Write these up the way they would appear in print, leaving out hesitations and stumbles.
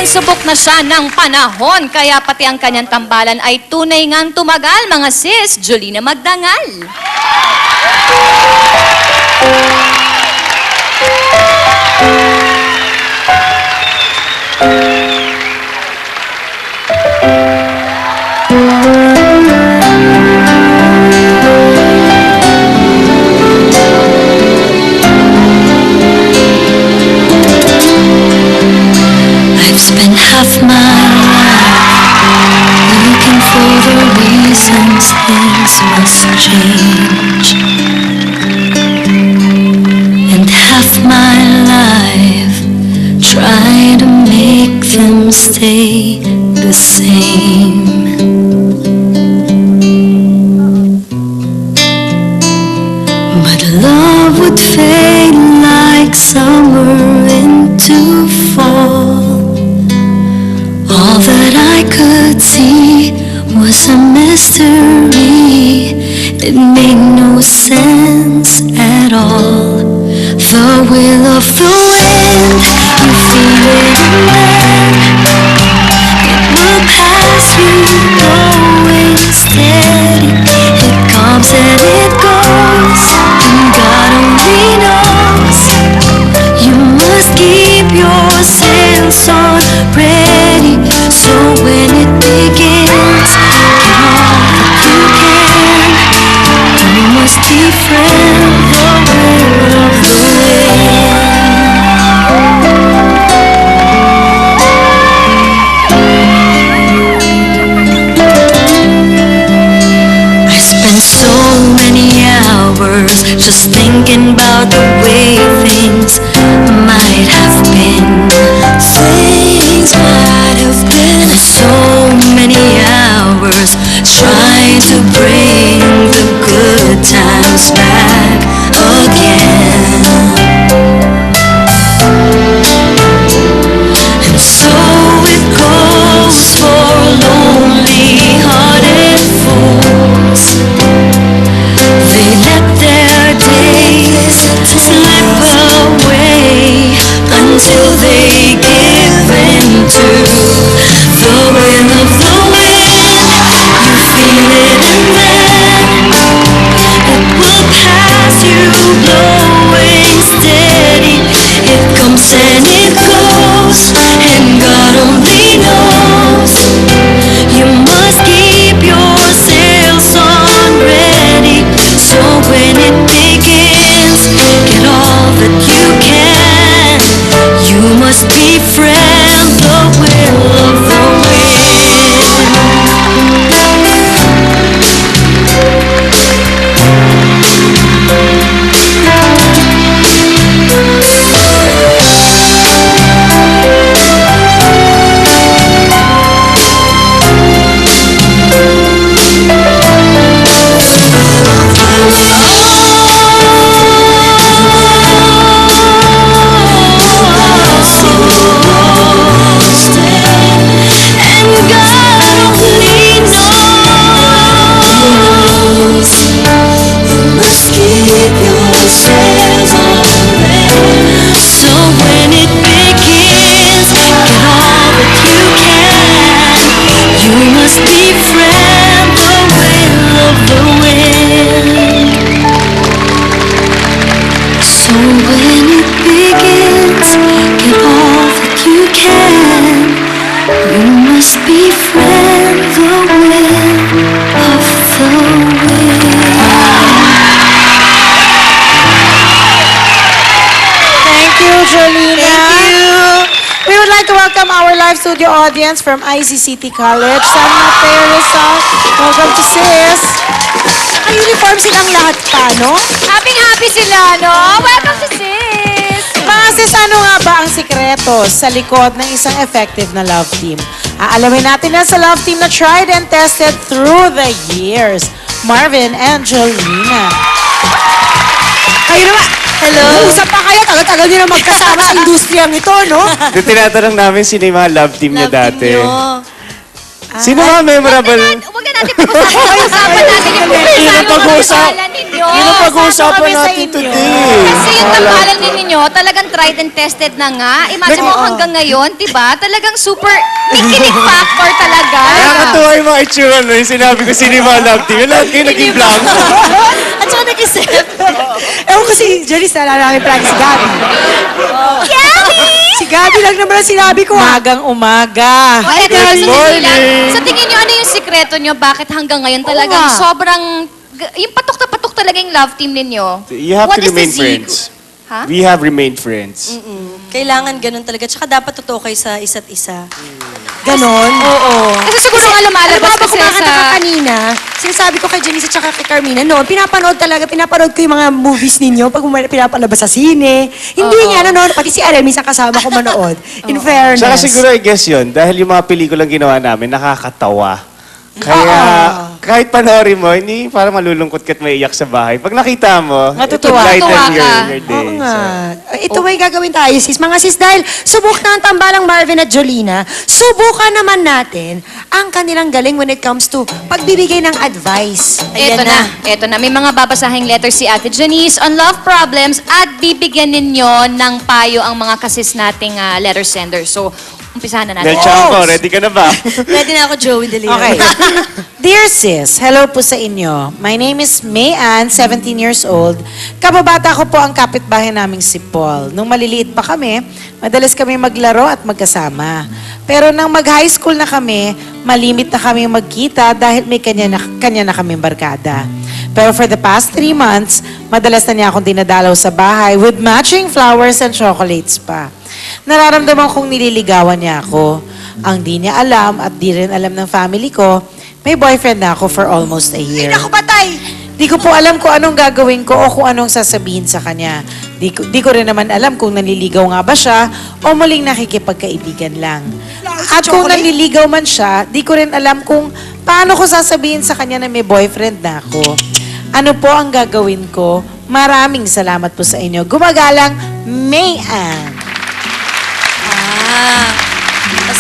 pansubok na siya ng panahon, kaya pati ang kanyang tambalan ay tunay ngang tumagal, mga sis. Jolina Magdangal. I've spent half my life looking for the reasons things must change, and half my life trying to make them stay the same. But love would fade like summer into fall. All that I could see was a mystery. It made no sense at all. The will of the wind, you feel it in there. It will pass you, going steady. It comes and it goes, and God only knows. You must keep your sails on ready, so when it begins, get all that you can. You must befriend the will of the wind. I spent so many hours just thinking about the way things might have been. Things might have been. So many hours trying to bring the good times back again. And so it goes for lonely-hearted fools. They let their days slip away until they give in to the will of the wind. You feel it in there. It will pass you, blowing steady. It comes and it goes, and God only knows. You must keep your sails on ready, so when it begins, get all that you can. You must befriend the will of the wind. Our live studio audience from ICCT College, San Mateo Rizal. Welcome to sis. Ang uniform silang lahat pa, no? Happy sila, no? Welcome to sis! Mga sis, ano nga ba ang sikreto sa likod ng isang effective na love team? Aalamin natin yan sa love team na tried and tested through the years. Marvin and Jolina. Kayo naman. Hello. Usap pa kayo. Tagal-tagal nyo na magkasama sa industriyang ito, no? Tinatanong namin sino yung mga love team niya dati. Sino mga memorable? Huwag na natin pag-usapan natin yung Yun ang pag-uusap- tambalan ninyo. Yun ang pag-uusapan kami sa natin inyo. today. Kasi yung tambalan ninyo, talagang tried and tested na nga. Imagine mo hanggang ngayon, diba? Talagang super kikinig factor talaga. Nakakatuwa yung mga itsura no, yung sinabi ko sino yung mga love team. Yung lahat kayo naging blank. At saka nag-isip. Ewan ko si Janice, naalala namin palagi si Gabi. Si Gabi lang naman ang sinabi ko. Magang umaga. Okay, good sa tingin morning. Sa tingin nyo, ano yung sikreto nyo? Bakit hanggang ngayon talagang nga. sobrang... Yung patok na patok talaga yung love team ninyo? You have What to is the remain secret? friends. Ha? We have remained friends. Kailangan ganun talaga. Tsaka dapat totoo kayo sa isa't isa. Ganon? Oo. Kasi siguro nga lumalabas Alam mo ba, kasi kumakanta ka sa... kanina, sinasabi ko kay Janice at saka kay Carmina, noon, pinapanood ko yung mga movies ninyo pag pinapalabas sa sine. Hindi nga nanonood, pati si Ariel, minsan kasama ko manood. In fairness. Saka siguro I guess yun, dahil yung mga pelikulang ginawa namin, nakakatawa. Kaya kahit panoorin mo, hindi parang malulungkot ka at maiyak sa bahay. Pag nakita mo, Matutuwa. it will lighten Matutuwa ka. your day. Oo nga. So, Ito may gagawin tayo, sis. Mga sis, dahil subok na ang tambalang Marvin at Jolina, subukan naman natin ang kanilang galing when it comes to pagbibigay ng advice. Eto na. May mga babasahing letter si Ate Janice on love problems at bibigyan ninyo ng payo ang mga kasis nating letter sender. So, umpisahan na natin. Mel Chanco, ready ka na ba? Ready na ako, Joey De Leon. Okay. Dear sis, hello po sa inyo. My name is May Ann, 17 years old. Kababata ko po ang kapitbahay naming si Paul. Nung maliliit pa kami, madalas kami maglaro at magkasama. Pero nang mag-high school na kami, malimit na kami magkita dahil may kanya na kaming barkada. Pero for the past 3 months, madalas na niya akong dinadalaw sa bahay with matching flowers and chocolates pa. Nararamdaman kong nililigawan niya ako. Ang di niya alam at di rin alam ng family ko, may boyfriend na ako for almost a year. Ay, naku, patay! Di ko po alam kung anong gagawin ko o kung anong sasabihin sa kanya. Di ko rin naman alam kung nanliligaw nga ba siya o muling nakikipagkaibigan lang. At kung nanliligaw man siya, di ko rin alam kung paano ko sasabihin sa kanya na may boyfriend na ako. Ano po ang gagawin ko? Maraming salamat po sa inyo. Gumagalang, May Ann.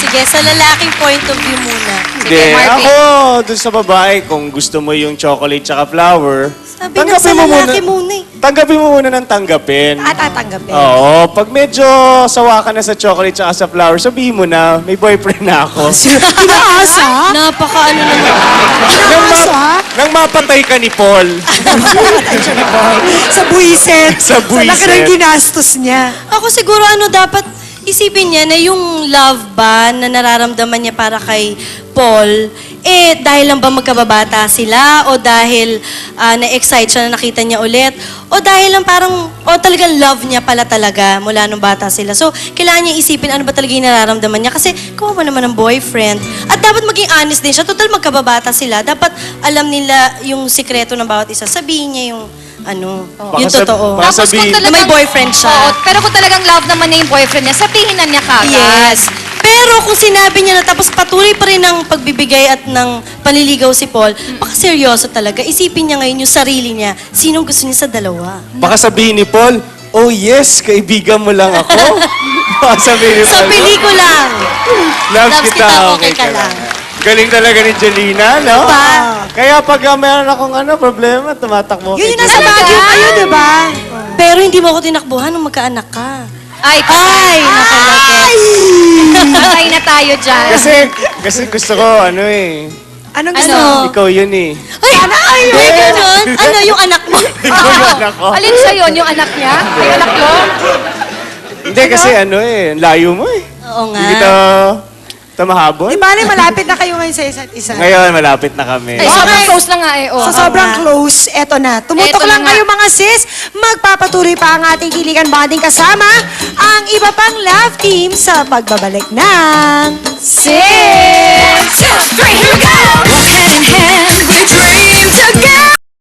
Sige, sa lalaking point of view muna. Hindi, Marvin. ako, dun sa babae, kung gusto mo yung chocolate tsaka flower, Sabi na sa lalaki muna eh. tanggapin mo muna ng tanggapin. At tatanggapin. Oo, pag medyo sawa ka na sa chocolate tsaka sa flower, sabihin mo na, may boyfriend na ako. Pinaasa? Napaka ano naman. Nang mapatay ka ni Paul. Sa buwiset. Sa buwiset. Sa laki ng ginastos niya. Ako siguro dapat isipin niya na yung love ba na nararamdaman niya para kay Paul, dahil lang ba magkababata sila o dahil na-excite siya na nakita niya ulit o dahil lang parang, talagang love niya pala talaga mula nung bata sila. So, kailangan niya isipin ano ba talaga yung nararamdaman niya kasi kuha naman ng boyfriend. At dapat maging honest din siya. Total magkababata sila. Dapat alam nila yung sikreto ng bawat isa. Sabihin niya yung yung totoo. baka Tapos kung sabihin- talagang... Na may boyfriend siya. Oo, pero kung talagang love naman niya yung boyfriend niya, sabihin na niya kagad. Yes. Pero kung sinabi niya na tapos patuloy pa rin ng pagbibigay at ng panliligaw si Paul, baka seryoso talaga. Isipin niya ngayon yung sarili niya. Sinong gusto niya sa dalawa? Baka sabihin ni Paul, oh yes, kaibigan mo lang ako. Baka sabihin ni Sa Paul, pelikula. loves kita, okay ka lang. Galing talaga ni Jelina, no? Diba? Kaya pag meron akong problema, tumatakbo Yun kay yung nasa Jelina. Baguio kayo, di ba? Pero hindi mo ako tinakbuhan nung magkaanak ka. Ay, Ay, nakalagay. patay na tayo dyan. Kasi gusto ko, Anong gusto Ano? mo? ikaw yun eh. Ay, may ganun? Ano, yung anak mo? Ikaw yung anak ko. Alin siya yun? Yung anak niya? Ay, anak ko? Hindi, kasi ang layo mo eh. Oo nga. Hindi kita mahabol. Di bale, malapit na kayo ngayon sa isa't isa. Ngayon, malapit na kami. Ay, sobrang close na nga eh. Oh. Sa sobrang close, eto na. Tumutok Eto na lang nga. kayo mga sis. Magpapatuloy pa ang ating kiligan bonding kasama ang iba pang love team sa pagbabalik ng Six, 2, 3, here we go! Walk hand in hand, we dream together.